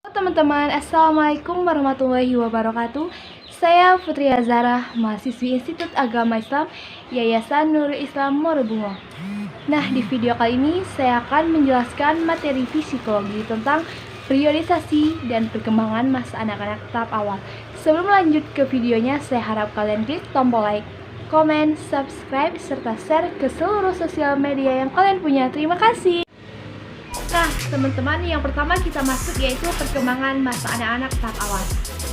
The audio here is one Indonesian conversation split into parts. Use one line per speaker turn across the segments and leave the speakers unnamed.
Teman-teman, Assalamualaikum warahmatullahi wabarakatuh. Saya Putri Azara, mahasiswi Institut Agama Islam Yayasan Nurul Islam Morebungo. Nah, di video kali ini saya akan menjelaskan materi psikologi tentang priorisasi dan perkembangan masa anak-anak tahap awal. Sebelum lanjut ke videonya, saya harap kalian klik tombol like, komen, subscribe, serta share ke seluruh sosial media yang kalian punya. Terima kasih. Nah, teman-teman, yang pertama kita masuk yaitu perkembangan masa anak-anak tahap awal.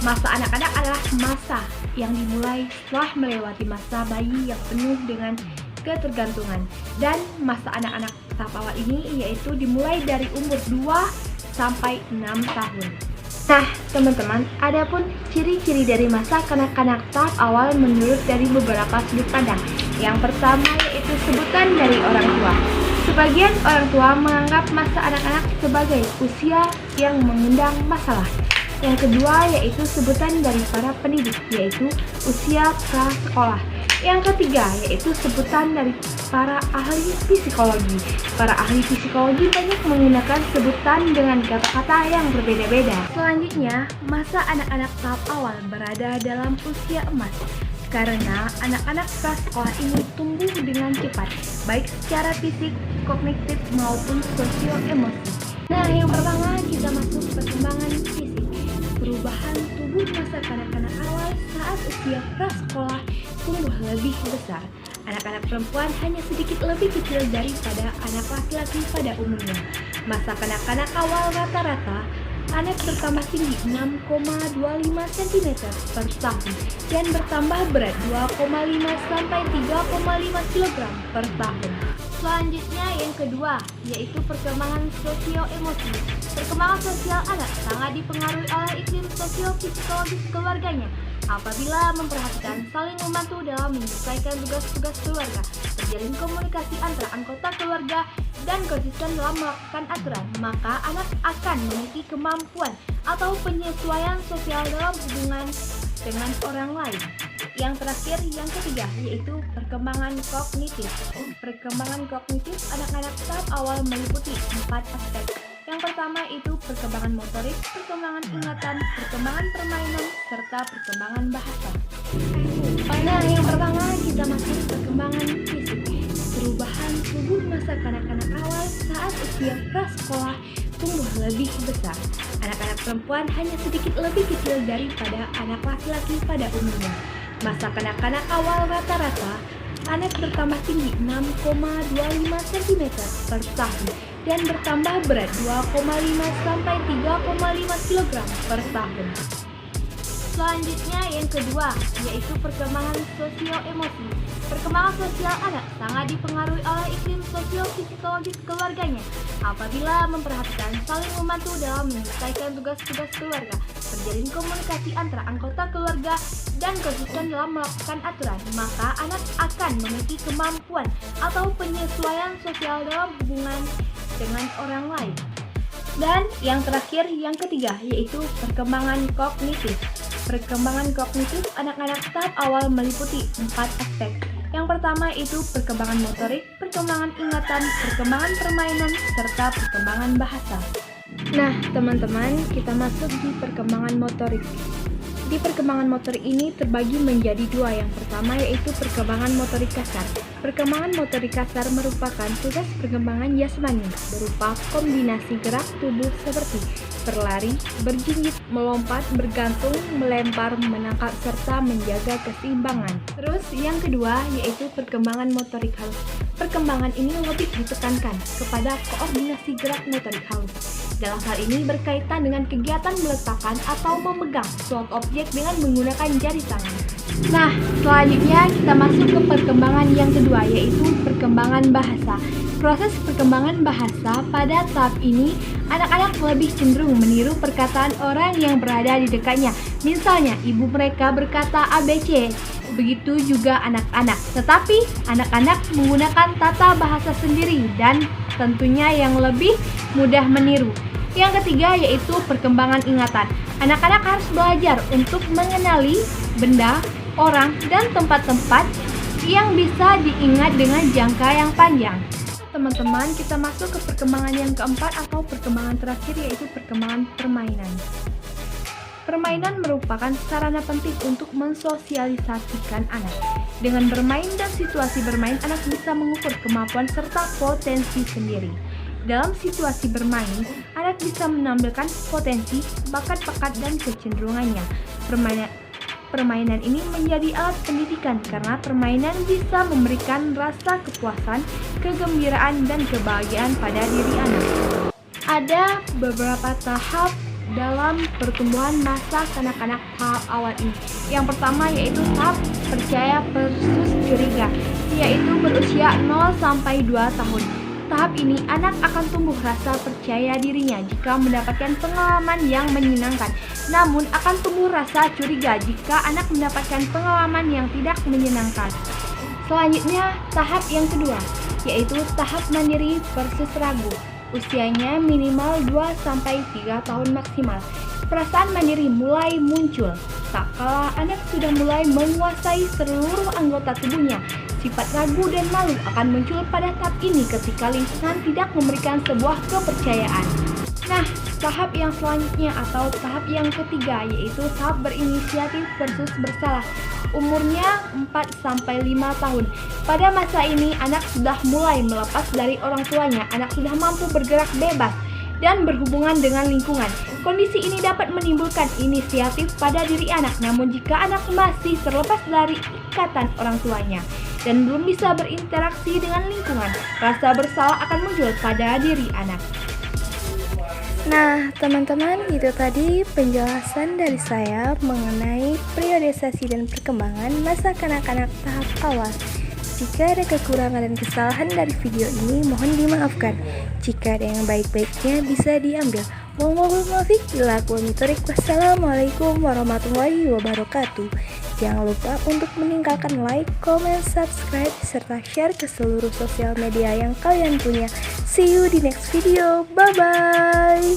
Masa anak-anak adalah masa yang dimulai setelah melewati masa bayi yang penuh dengan ketergantungan. Dan masa anak-anak tahap awal ini yaitu dimulai dari umur 2 sampai 6 tahun. Nah, teman-teman, adapun ciri-ciri dari masa kanak-kanak tahap awal menurut dari beberapa sudut pandang. Yang pertama yaitu sebutan dari orang tua. Sebagian orang tua menganggap masa anak-anak sebagai usia yang mengundang masalah. Yang kedua yaitu sebutan dari para pendidik, yaitu usia prasekolah. Yang ketiga yaitu sebutan dari para ahli psikologi. Para ahli psikologi banyak menggunakan sebutan dengan kata-kata yang berbeda-beda. Selanjutnya, masa anak-anak tahap awal berada dalam usia emas. Karena anak-anak prasekolah ini tumbuh dengan cepat, baik secara fisik, kognitif, maupun sosio-emosi. Nah, yang pertama kita masuk perkembangan fisik. Perubahan tubuh masa kanak-kanak awal saat usia prasekolah tumbuh lebih besar. Anak-anak perempuan hanya sedikit lebih kecil daripada anak laki-laki pada umumnya. Masa kanak-kanak awal rata-rata anak bertambah tinggi 6,25 cm per tahun dan bertambah berat 2,5 sampai 3,5 kg per tahun. Selanjutnya yang kedua yaitu perkembangan sosio-emosi. Perkembangan sosial anak sangat dipengaruhi oleh iklim sosio-psikologis keluarganya. Apabila memperhatikan saling membantu dalam menyelesaikan tugas-tugas keluarga, terjalin komunikasi antara anggota keluarga, dan konsisten dalam melakukan aturan, maka anak akan memiliki kemampuan atau penyesuaian sosial dalam hubungan dengan orang lain. Yang terakhir, yang ketiga, yaitu perkembangan kognitif. Perkembangan kognitif anak-anak tahap awal meliputi 4 aspek. Yang pertama itu perkembangan motorik, perkembangan ingatan, perkembangan permainan, serta perkembangan bahasa. Nah, yang pertama kita masuk perkembangan fisik. Perubahan tubuh masa kanak-kanak awal saat usia prasekolah tumbuh lebih besar. Anak-anak perempuan hanya sedikit lebih kecil daripada anak laki-laki pada umumnya. Masa kanak-kanak awal rata-rata anak bertambah tinggi 6,25 cm per tahun dan bertambah berat 2,5 sampai 3,5 kg per tahun. Selanjutnya yang kedua yaitu perkembangan sosio-emosi. Perkembangan sosial anak sangat dipengaruhi oleh iklim sosio-psikologis keluarganya. Apabila memperhatikan saling membantu dalam menyelesaikan tugas-tugas keluarga, terjalin komunikasi antara anggota keluarga, dan konsisten dalam melakukan aturan, maka anak akan memiliki kemampuan atau penyesuaian sosial dalam hubungan dengan orang lain. Dan yang terakhir, yang ketiga, yaitu perkembangan kognitif. Perkembangan kognitif anak-anak tahap awal meliputi 4 aspek. Yang pertama itu perkembangan motorik, perkembangan ingatan, perkembangan permainan, serta perkembangan bahasa. Nah, teman-teman, kita masuk di perkembangan motorik. Di perkembangan motorik ini terbagi menjadi dua. Yang pertama yaitu perkembangan motorik kasar. Perkembangan motorik kasar merupakan tugas perkembangan jasmani berupa kombinasi gerak tubuh seperti berlari, berjinjit, melompat, bergantung, melempar, menangkap, serta menjaga keseimbangan. Terus yang kedua yaitu perkembangan motorik halus. Perkembangan ini lebih ditekankan kepada koordinasi gerak motorik halus. Dalam hal ini berkaitan dengan kegiatan meletakkan atau memegang suatu objek dengan menggunakan jari tangan. Nah, selanjutnya kita masuk ke perkembangan yang kedua yaitu perkembangan bahasa. Proses perkembangan bahasa pada tahap ini, anak-anak lebih cenderung meniru perkataan orang yang berada di dekatnya. Misalnya, ibu mereka berkata ABC, begitu juga anak-anak. Tetapi, anak-anak menggunakan tata bahasa sendiri dan tentunya yang lebih mudah meniru. Yang ketiga yaitu perkembangan ingatan. Anak-anak harus belajar untuk mengenali benda, orang, dan tempat-tempat yang bisa diingat dengan jangka yang panjang. teman-teman, kita masuk ke perkembangan yang keempat atau perkembangan terakhir, yaitu perkembangan permainan. Permainan merupakan sarana penting untuk mensosialisasikan anak. Dengan bermain dan situasi bermain, anak bisa mengukur kemampuan serta potensi sendiri. Dalam situasi bermain, anak bisa menampilkan potensi, bakat-bakat, dan kecenderungannya. Permainan ini menjadi alat pendidikan karena permainan bisa memberikan rasa kepuasan, kegembiraan, dan kebahagiaan pada diri anak. Ada beberapa tahap dalam pertumbuhan masa kanak-kanak tahap awal ini. Yang pertama yaitu tahap percaya versus curiga, yaitu berusia 0 sampai 2 tahun. Tahap ini anak akan tumbuh rasa percaya dirinya jika mendapatkan pengalaman yang menyenangkan, namun akan tumbuh rasa curiga jika anak mendapatkan pengalaman yang tidak menyenangkan. Selanjutnya, tahap yang kedua, yaitu tahap mandiri versus ragu. Usianya minimal 2-3 tahun maksimal. Perasaan mandiri mulai muncul tak kala anak sudah mulai menguasai seluruh anggota tubuhnya. Sifat ragu dan malu akan muncul pada tahap ini ketika lingkungan tidak memberikan sebuah kepercayaan. Nah, tahap yang selanjutnya atau tahap yang ketiga yaitu tahap berinisiatif versus bersalah. Umurnya 4-5 tahun. Pada masa ini, anak sudah mulai melepas dari orang tuanya. Anak sudah mampu bergerak bebas dan berhubungan dengan lingkungan. Kondisi ini dapat menimbulkan inisiatif pada diri anak. Namun jika anak masih terlepas dari ikatan orang tuanya dan belum bisa berinteraksi dengan lingkungan, rasa bersalah akan muncul pada diri anak.
Nah, teman-teman, itu tadi penjelasan dari saya mengenai periodisasi dan perkembangan masa kanak-kanak tahap awal. Jika ada kekurangan dan kesalahan dari video ini, mohon dimaafkan. Jika ada yang baik-baiknya bisa diambil. Wassalamualaikum warahmatullahi wabarakatuh. Jangan lupa untuk meninggalkan like, comment, subscribe, serta share ke seluruh sosial media yang kalian punya. See you di next video. Bye-bye.